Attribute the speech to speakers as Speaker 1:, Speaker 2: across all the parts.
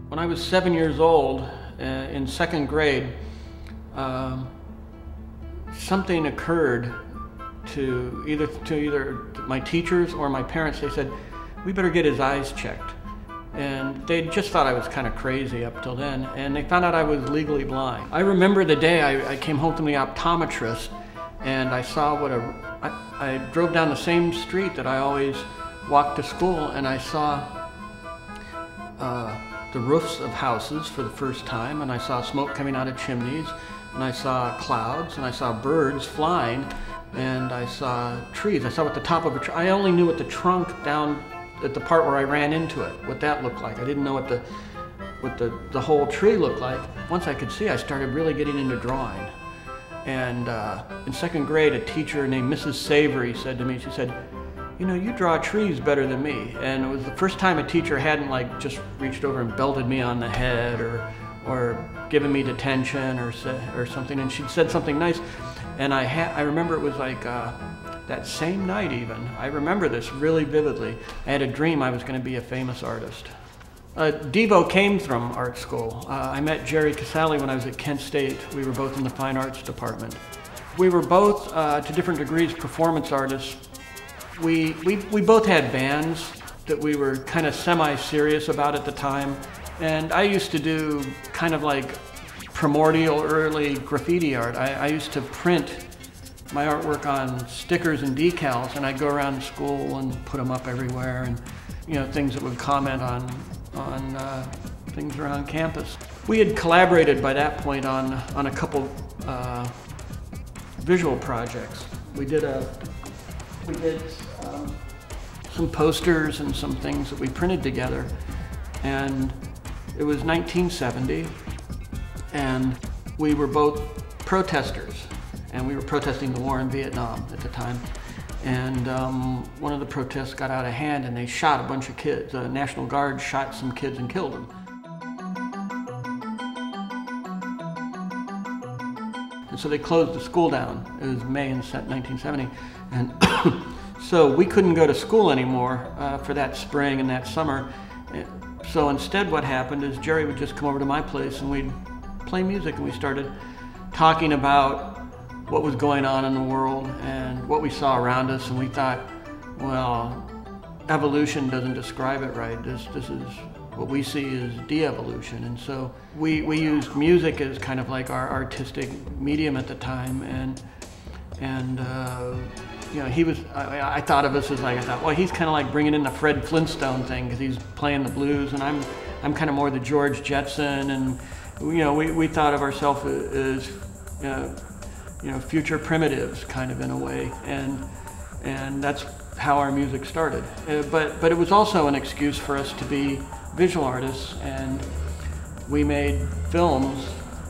Speaker 1: When I was 7 years old, in second grade, something occurred to either my teachers or my parents. They said, we better get his eyes checked. And they just thought I was kind of crazy up till then, and they found out I was legally blind. I remember the day I came home from the optometrist, and I saw I drove down the same street that I always walked to school, and I saw the roofs of houses for the first time, and I saw smoke coming out of chimneys, and I saw clouds, and I saw birds flying, and I saw trees. I saw at the top of a tree. I only knew at the trunk down at the part where I ran into it, what that looked like. I didn't know what the whole tree looked like. Once I could see, I started really getting into drawing. And in second grade, a teacher named Mrs. Savory said to me, she said, you know, you draw trees better than me. And it was the first time a teacher hadn't like just reached over and belted me on the head or given me detention or something. And she'd said something nice. And I remember it was like that same night even. I remember this really vividly. I had a dream I was going to be a famous artist. Devo came from art school. I met Jerry Casale when I was at Kent State. We were both in the fine arts department. We were both, to different degrees, performance artists. We both had bands that we were kind of semi-serious about at the time. And I used to do kind of like primordial early graffiti art. I used to print my artwork on stickers and decals, and I'd go around school and put them up everywhere, and you know, things that would comment on things around campus. We had collaborated by that point on a couple visual projects. We did some posters and some things that we printed together, and it was 1970, and we were both protesters, and we were protesting the war in Vietnam at the time. And one of the protests got out of hand, and they shot a bunch of kids. The National Guard shot some kids and killed them. And so they closed the school down. It was May in 1970. And so we couldn't go to school anymore for that spring and that summer. So instead what happened is Jerry would just come over to my place and we'd play music, and we started talking about what was going on in the world and what we saw around us, and we thought, well, evolution doesn't describe it right. This is what we see is de-evolution. And so we used music as kind of like our artistic medium at the time, and you know, I thought of us as like, I thought, well, he's kind of like bringing in the Fred Flintstone thing because he's playing the blues, and I'm kind of more the George Jetson, and you know, we thought of ourselves as you know, future primitives kind of in a way, and that's how our music started. But it was also an excuse for us to be visual artists, and we made films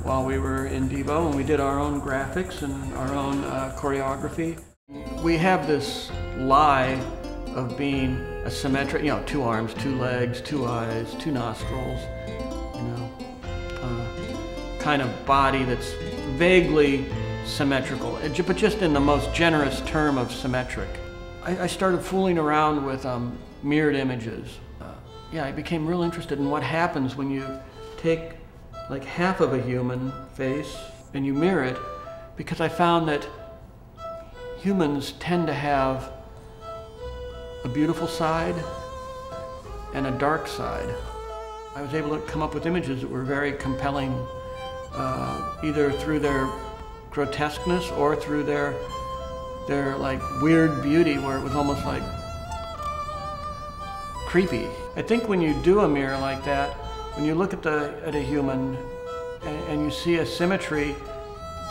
Speaker 1: while we were in Devo, and we did our own graphics and our own choreography. We have this lie of being a symmetric, you know, 2 arms, 2 legs, 2 eyes, 2 nostrils, you know, kind of body that's vaguely symmetrical, but just in the most generous term of symmetric. I started fooling around with mirrored images. Yeah, I became real interested in what happens when you take like half of a human face and you mirror it, because I found that humans tend to have a beautiful side and a dark side. I was able to come up with images that were very compelling, either through their grotesqueness or through their like weird beauty, where it was almost like creepy. I think when you do a mirror like that, when you look at a human and you see a symmetry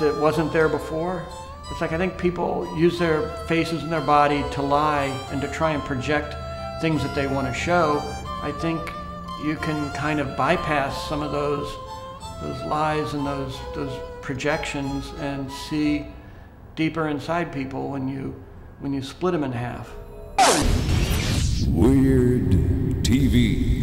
Speaker 1: that wasn't there before, it's like I think people use their faces and their body to lie and to try and project things that they want to show. I think you can kind of bypass some of those lies and those projections and see deeper inside people when you split them in half.
Speaker 2: Weird TV.